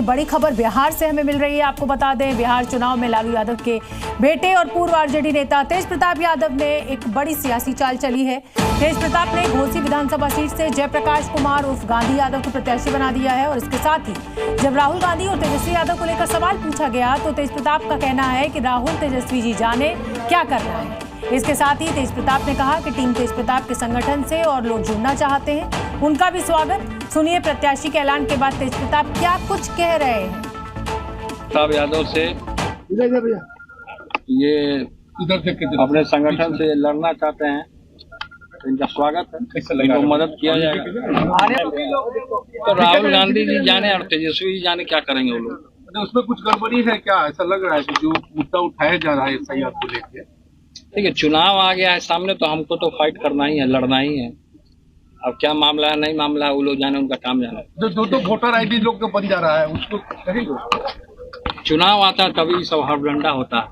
बड़ी खबर बिहार से हमें मिल रही है। आपको बता दें, बिहार चुनाव में लालू यादव के बेटे और पूर्व आरजेडी नेता तेज प्रताप यादव ने एक बड़ी सियासी चाल चली है। तेज प्रताप ने घोसी विधानसभा सीट से जयप्रकाश कुमार उर्फ गांधी यादव को प्रत्याशी बना दिया है। और इसके साथ ही जब राहुल गांधी और तेजस्वी यादव को लेकर सवाल पूछा गया तो तेज प्रताप का कहना है कि राहुल तेजस्वी जी जाने क्या करना है। इसके साथ ही तेज प्रताप ने कहा कि टीम तेज प्रताप के संगठन से और लोग जुड़ना चाहते हैं, उनका भी स्वागत। सुनिए प्रत्याशी के ऐलान के बाद तेज प्रताप क्या कुछ कह रहे हैं। प्रताप यादव से ये अपने संगठन से लड़ना चाहते हैं, इनका स्वागत है, इनको मदद किया जाएगा। तो राहुल गांधी जी जाने और तेजस्वी जी जाने क्या करेंगे वो लोग? उसमें कुछ गड़बड़ी है क्या? ऐसा लग रहा है कि जो मुद्दा उठाया जा रहा है एसआईआर को लेकर। ठीक है, चुनाव आ गया है सामने, तो हमको तो फाइट करना ही है, लड़ना ही है। अब क्या मामला है, नहीं मामला है, वो लोग जाने, उनका काम जाना। जो वोटर आईडी लोग का बन जा रहा है उसको कहेंगे। चुनाव आता है तभी सब हड़बड़ाहट होता है।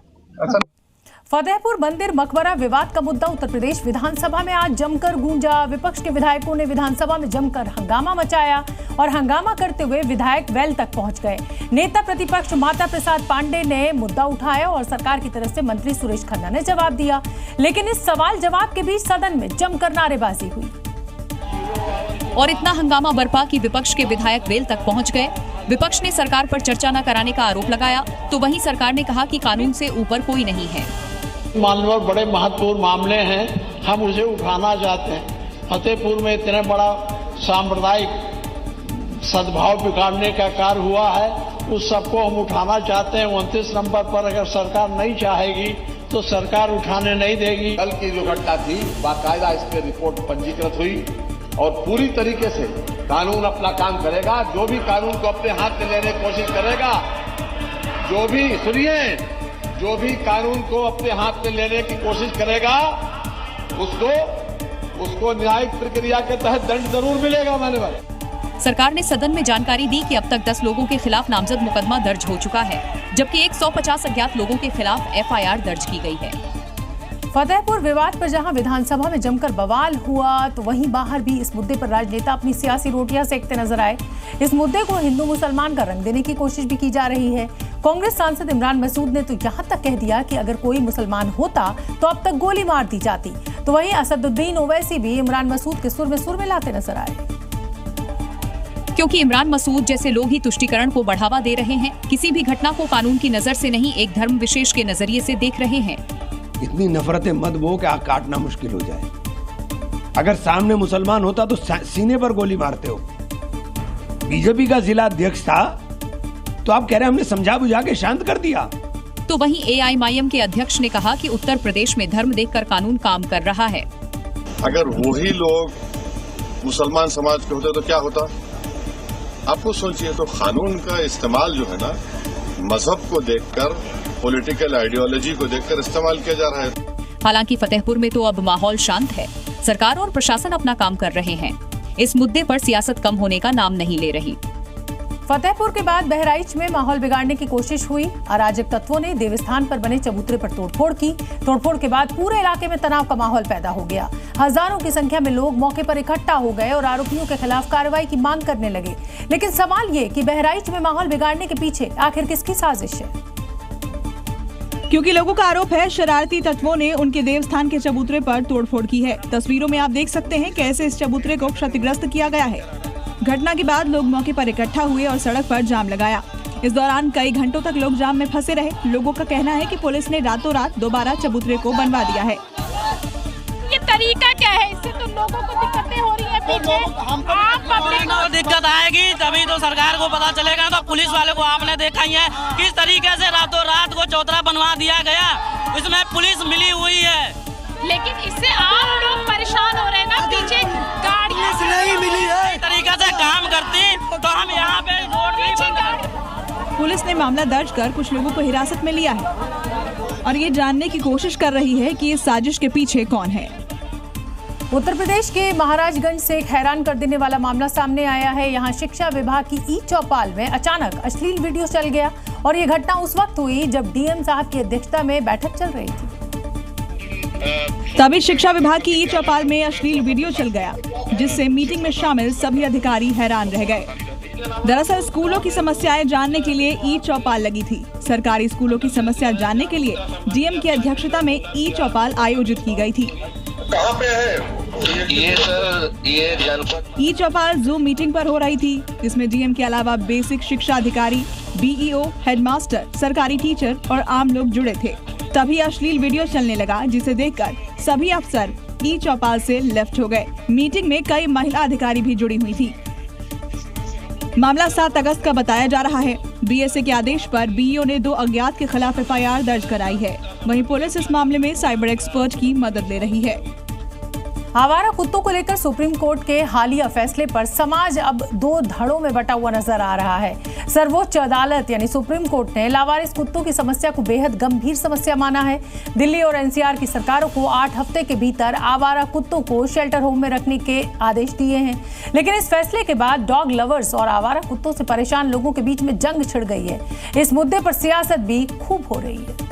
फतेहपुर मंदिर मकबरा विवाद का मुद्दा उत्तर प्रदेश विधानसभा में आज जमकर गूंजा। विपक्ष के विधायकों ने विधानसभा में जमकर हंगामा मचाया और हंगामा करते हुए विधायक वेल तक पहुंच गए। नेता प्रतिपक्ष माता प्रसाद पांडे ने मुद्दा उठाया और सरकार की तरफ से मंत्री सुरेश खन्ना ने जवाब दिया। लेकिन इस सवाल जवाब के बीच सदन में जमकर नारेबाजी हुई और इतना हंगामा बरपा कि विपक्ष के विधायक वेल तक पहुंच गए। विपक्ष ने सरकार पर चर्चा न कराने का आरोप लगाया, तो वहीं सरकार ने कहा कि कानून से ऊपर कोई नहीं है। मानव बड़े महत्वपूर्ण मामले हैं, हम उसे उठाना चाहते हैं। फतेहपुर में इतने बड़ा सांप्रदायिक सद्भाव बिगाड़ने का कार्य हुआ है, उस सबको हम उठाना चाहते हैं। 29 नंबर पर अगर सरकार नहीं चाहेगी तो सरकार उठाने नहीं देगी। कल की जो घटना थी, बाकायदा इस पर रिपोर्ट पंजीकृत हुई और पूरी तरीके से कानून अपना काम करेगा। जो भी कानून को अपने हाथ में लेने की कोशिश करेगा, जो भी कानून को अपने हाथ में लेने की कोशिश करेगा, उसको न्यायिक प्रक्रिया के तहत दंड जरूर मिलेगा। मैंने सरकार ने सदन में जानकारी दी कि अब तक 10 लोगों के खिलाफ नामजद मुकदमा दर्ज हो चुका है, जबकि 150 अज्ञात लोगों के खिलाफ एफआईआर दर्ज की गई है। फतेहपुर विवाद पर जहां विधानसभा में जमकर बवाल हुआ, तो वहीं बाहर भी इस मुद्दे पर राजनेता अपनी सियासी रोटियां सेकते नजर आए। इस मुद्दे को हिंदू मुसलमान का रंग देने की कोशिश भी की जा रही है। कांग्रेस सांसद इमरान मसूद ने तो यहां तक कह दिया कि अगर कोई मुसलमान होता तो अब तक गोली मार दी जाती। तो वहीं असदुद्दीन ओवैसी भी इमरान मसूद के सुर में लाते नजर आए। क्योंकि इमरान मसूद जैसे लोग ही तुष्टीकरण को बढ़ावा दे रहे हैं, किसी भी घटना को कानून की नजर से नहीं, एक धर्म विशेष के नजरिए से देख रहे हैं। इतनी नफरतें मत बो कि आग काटना मुश्किल हो जाए। अगर सामने मुसलमान होता तो सीने पर गोली मारते हो। बीजेपी का जिला अध्यक्ष था तो आप कह रहे हैं हमने समझा बुझा के शांत कर दिया। तो वहीं एआईएमआईएम के अध्यक्ष ने कहा कि उत्तर प्रदेश में धर्म देखकर कानून काम कर रहा है। अगर वही लोग मुसलमान समाज के होते तो क्या होता? आपको सोचिए, तो कानून का इस्तेमाल जो है ना, मजहब को देखकर, पॉलिटिकल आइडियोलॉजी को देखकर इस्तेमाल किया जा रहा है। हालांकि फतेहपुर में तो अब माहौल शांत है, सरकार और प्रशासन अपना काम कर रहे हैं। इस मुद्दे पर सियासत कम होने का नाम नहीं ले रही। फतेहपुर के बाद बहराइच में माहौल बिगाड़ने की कोशिश हुई। अराजक तत्वों ने देवस्थान पर बने चबूतरे पर तोड़फोड़ की। तोड़फोड़ के बाद पूरे इलाके में तनाव का माहौल पैदा हो गया। हजारों की संख्या में लोग मौके पर इकट्ठा हो गए और आरोपियों के खिलाफ कार्रवाई की मांग करने लगे। लेकिन सवाल ये कि बहराइच में माहौल बिगाड़ने के पीछे आखिर किसकी साजिश है? क्योंकि लोगों का आरोप है शरारती तत्वों ने उनके देवस्थान के चबूतरे पर तोड़फोड़ की है। तस्वीरों में आप देख सकते हैं कैसे इस चबूतरे को क्षतिग्रस्त किया गया है। घटना के बाद लोग मौके पर इकट्ठा हुए और सड़क पर जाम लगाया। इस दौरान कई घंटों तक लोग जाम में फंसे रहे। लोगों का कहना है कि पुलिस ने रातों रात दोबारा चबूतरे को बनवा दिया है। ये तरीका क्या है? इससे तो लोगों को दिक्कतें हो रही है। दिक्कत आएगी तभी तो सरकार को पता चलेगा। तो पुलिस वाले को आपने देखा ही है किस तरीके से रातों रात को चौतरा बनवा दिया गया। इसमें पुलिस मिली हुई है, लेकिन इससे आप लोग परेशान हो रहे हैं ना। पीछे गाड़ियां नहीं मिली है, इस तरीके से काम करती तो हम यहाँ पे रोड नहीं। पुलिस ने मामला दर्ज कर कुछ लोगों को हिरासत में लिया है और ये जानने की कोशिश कर रही है कि इस साजिश के पीछे कौन है। उत्तर प्रदेश के महाराजगंज से एक हैरान कर देने वाला मामला सामने आया है। यहाँ शिक्षा विभाग की ई चौपाल में अचानक अश्लील वीडियो चल गया और ये घटना उस वक्त हुई जब डीएम साहब की अध्यक्षता में बैठक चल रही थी। तभी शिक्षा विभाग की ई चौपाल में अश्लील वीडियो चल गया, जिससे मीटिंग में शामिल सभी अधिकारी हैरान रह गए। दरअसल स्कूलों की समस्याएं जानने के लिए ई चौपाल लगी थी। सरकारी स्कूलों की समस्या जानने के लिए डीएम की अध्यक्षता में ई चौपाल आयोजित की गई थी। कहाँ पे है ये जनपद? ई चौपाल जूम मीटिंग पर हो रही थी, जिसमें डीएम के अलावा बेसिक शिक्षा अधिकारी, बीईओ, हेडमास्टर, सरकारी टीचर और आम लोग जुड़े थे। तभी अश्लील वीडियो चलने लगा, जिसे देखकर सभी अफसर ई चौपाल से लेफ्ट हो गए। मीटिंग में कई महिला अधिकारी भी जुड़ी हुई थी। मामला 7 अगस्त का बताया जा रहा है। बीएसए के आदेश पर बीईओ ने 2 अज्ञात के खिलाफ एफआईआर दर्ज कराई है। वहीं पुलिस इस मामले में साइबर एक्सपर्ट की मदद ले रही है। आवारा कुत्तों को लेकर सुप्रीम कोर्ट के हालिया फैसले पर समाज अब 2 धड़ों में बटा हुआ नजर आ रहा है। सर्वोच्च अदालत यानी सुप्रीम कोर्ट ने लावारिस कुत्तों की समस्या को बेहद गंभीर समस्या माना है। दिल्ली और एनसीआर की सरकारों को 8 हफ्ते के भीतर आवारा कुत्तों को शेल्टर होम में रखने के आदेश दिए हैं। लेकिन इस फैसले के बाद डॉग लवर्स और आवारा कुत्तों से परेशान लोगों के बीच में जंग छिड़ गई है। इस मुद्दे पर सियासत भी खूब हो रही है।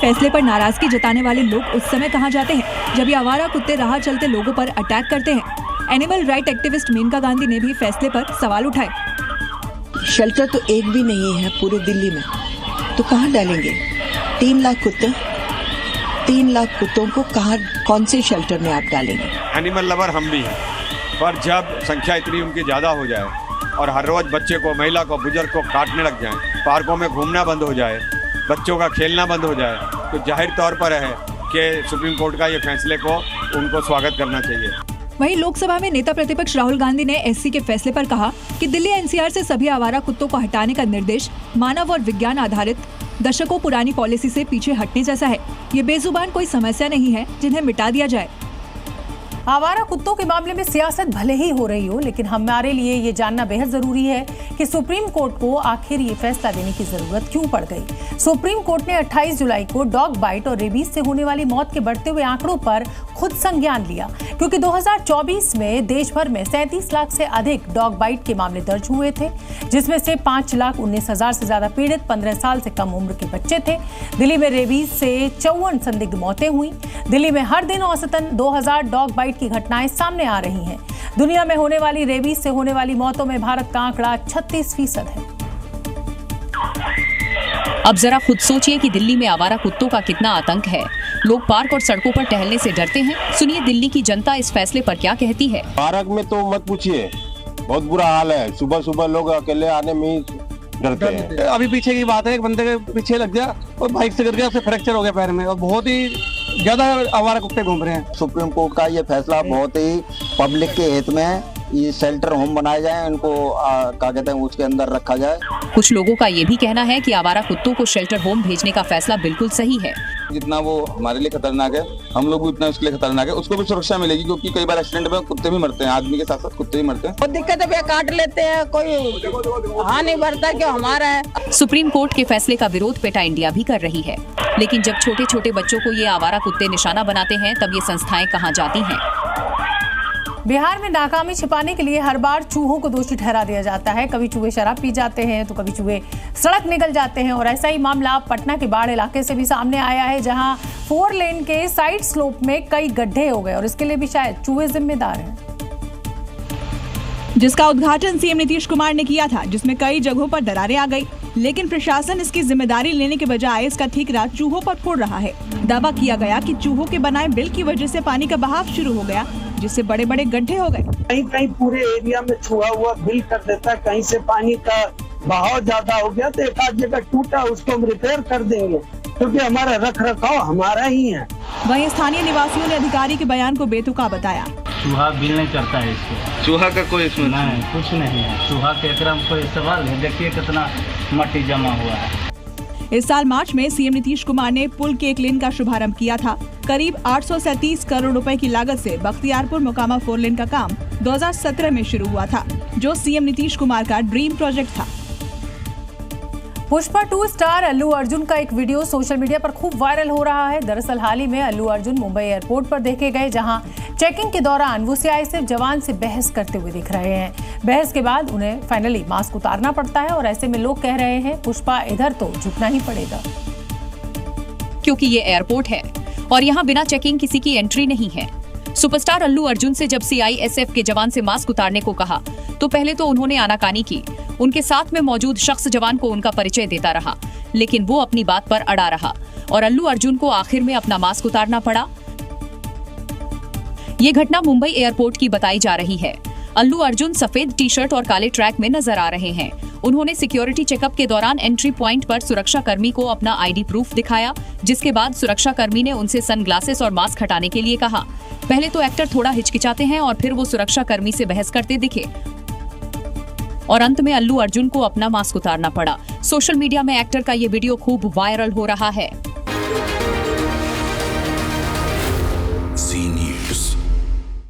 फैसले पर नाराजगी जताने वाले लोग उस समय कहां जाते हैं जब ये आवारा कुत्ते राह चलते लोगों पर अटैक करते हैं। Animal right activist Maneka Gandhi ने भी फैसले पर सवाल उठाए। शेल्टर तो एक भी नहीं है पूरे दिल्ली में, तो कहां डालेंगे? 3 लाख कुत्ते, 3 लाख कुत्तों को कहां, कौन से शेल्टर में आप डालेंगे? एनिमल लवर हम भी हैं, पर जब संख्या इतनी उनकी ज्यादा हो जाए और हर रोज बच्चे को, महिला को, बुजुर्ग को काटने लग जाए, पार्कों में घूमना बंद हो जाए, बच्चों का खेलना बंद हो जाए, तो जाहिर तौर पर है कि सुप्रीम कोर्ट का ये फैसले को उनको स्वागत करना चाहिए। वहीं लोकसभा में नेता प्रतिपक्ष राहुल गांधी ने एससी के फैसले पर कहा कि दिल्ली एनसीआर से सभी आवारा कुत्तों को हटाने का निर्देश मानव और विज्ञान आधारित दशकों पुरानी पॉलिसी से पीछे हटने जैसा है। ये बेजुबान कोई समस्या नहीं है जिन्हें मिटा दिया जाए। आवारा कुत्तों के मामले में सियासत भले ही हो रही हो, लेकिन हमारे लिए ये जानना बेहद जरूरी है कि सुप्रीम कोर्ट को आखिर ये फैसला देने की जरूरत क्यों पड़ गई। सुप्रीम कोर्ट ने 28 जुलाई को डॉग बाइट और रेबीज से होने वाली मौत के बढ़ते हुए आंकड़ों पर खुद संज्ञान लिया, क्योंकि 2024 में देश भर में 37 लाख से अधिक डॉग बाइट के मामले दर्ज हुए थे, जिसमें से 5,19,000 से ज्यादा पीड़ित 15 साल से कम उम्र के बच्चे थे। दिल्ली में रेबीज से 54 संदिग्ध मौतें हुई। दिल्ली में हर दिन औसतन 2000 डॉग बाइट की घटनाएं सामने आ रही हैं। दुनिया में होने वाली रेबीज से होने वाली मौतों में भारत का आंकड़ा 36% है। अब जरा खुद सोचिए कि दिल्ली में आवारा कुत्तों का कितना आतंक है। लोग पार्क और सड़कों पर टहलने से डरते हैं। सुनिए दिल्ली की जनता इस फैसले पर क्या कहती है। पार्क में तो मत पूछिए, बहुत बुरा हाल है। सुबह सुबह लोग अकेले आने में डरते हैं। अभी पीछे की बात है, एक बंदे के पीछे लग गया और बाइक से गिर गया, उसे फ्रैक्चर हो गया पैर में, और बहुत ही ज्यादा आवारा कुत्ते घूम रहे हैं। सुप्रीम कोर्ट का ये फैसला बहुत ही पब्लिक के हित में है। ये शेल्टर होम बनाए जाए, इनको क्या कहते हैं उसके अंदर रखा जाए। कुछ लोगों का ये भी कहना है कि आवारा कुत्तों को शेल्टर होम भेजने का फैसला बिल्कुल सही है। जितना वो हमारे लिए खतरनाक है, हम लोग भी उतना उसके लिए खतरनाक है। उसको भी सुरक्षा मिलेगी, क्योंकि कई बार एक्सीडेंट में कुत्ते भी मरते हैं, आदमी के साथ साथ कुत्ते भी मरते हैं। बहुत दिक्कत है, काट लेते हैं, कोई हाँ नहीं भरता क्यों हमारा है। सुप्रीम कोर्ट के फैसले का विरोध पेटा इंडिया भी कर रही है, लेकिन जब छोटे छोटे बच्चों को ये आवारा कुत्ते निशाना बनाते हैं, तब ये संस्थाएं कहाँ जाती हैं। बिहार में नाकामी छिपाने के लिए हर बार चूहों को दोषी ठहरा दिया जाता है। कभी चूहे शराब पी जाते हैं, तो कभी चूहे सड़क निकल जाते हैं। और ऐसा ही मामला पटना के बाढ़ इलाके से भी सामने आया है, जहां 4 लेन के साइड स्लोप में कई गड्ढे हो गए और इसके लिए भी शायद चूहे जिम्मेदार हैं। जिसका उद्घाटन सीएम नीतीश कुमार ने किया था, जिसमें कई जगहों पर दरारें आ गई, लेकिन प्रशासन इसकी जिम्मेदारी लेने के बजाय इसका ठीकरा चूहों पर फोड़ रहा है। दावा किया गया कि चूहों के बनाए बिल की वजह से पानी का बहाव शुरू हो गया, जिससे बड़े बड़े गड्ढे हो गए। कहीं कहीं पूरे एरिया में छुआ हुआ बिल कर देता, कहीं से पानी का बहाव ज्यादा हो गया तो एक आध जगह टूटा, उसको हम रिपेयर कर देंगे, क्योंकि हमारा रख रखाव हमारा ही है। वहीं स्थानीय निवासियों ने अधिकारी के बयान को बेतुका बताया। चूहा बिल नहीं करता है इसको। चूहा का कोई इसमें नहीं, कुछ नहीं है। चूहा के एकरा में कोई सवाल है? देखिए कितना मट्टी जमा हुआ है। इस साल मार्च में सीएम नीतीश कुमार ने पुल के एक लेन का शुभारंभ किया था। करीब 837 करोड़ रुपए की लागत से बख्तियारपुर मोकामा 4 लेन का काम 2017 में शुरू हुआ था, जो सीएम नीतीश कुमार का ड्रीम प्रोजेक्ट था। पुष्पा 2 स्टार अल्लू अर्जुन का एक वीडियो सोशल मीडिया पर खूब वायरल हो रहा है। दरअसल हाल ही में अल्लू अर्जुन मुंबई एयरपोर्ट पर देखे गए, जहां चेकिंग के दौरान वो सीआईएसएफ जवान से बहस करते हुए दिख रहे हैं। बहस के बाद उन्हें फाइनली मास्क उतारना पड़ता है और ऐसे में लोग कह रहे हैं पुष्पा इधर तो झुकना ही पड़ेगा, क्योंकि ये एयरपोर्ट है और यहाँ बिना चेकिंग किसी की एंट्री नहीं है। सुपरस्टार अल्लू अर्जुन से जब CISF के जवान से मास्क उतारने को कहा तो पहले तो उन्होंने आनाकानी की। उनके साथ में मौजूद शख्स जवान को उनका परिचय देता रहा, लेकिन वो अपनी बात पर अड़ा रहा और अल्लू अर्जुन को आखिर में अपना मास्क उतारना पड़ा। ये घटना मुंबई एयरपोर्ट की बताई जा रही है। अल्लू अर्जुन सफेद टी-शर्ट और काले ट्रैक में नजर आ रहे हैं। उन्होंने सिक्योरिटी चेकअप के दौरान एंट्री पॉइंट पर सुरक्षा कर्मी को अपना ID प्रूफ दिखाया, जिसके बाद सुरक्षा कर्मी ने उनसे सनग्लासेस और मास्क हटाने के लिए कहा। पहले तो एक्टर थोड़ा हिचकिचाते हैं और फिर वो सुरक्षा कर्मी से बहस करते दिखे और अंत में अल्लू अर्जुन को अपना मास्क उतारना पड़ा। सोशल मीडिया में एक्टर का ये वीडियो खूब वायरल हो रहा है।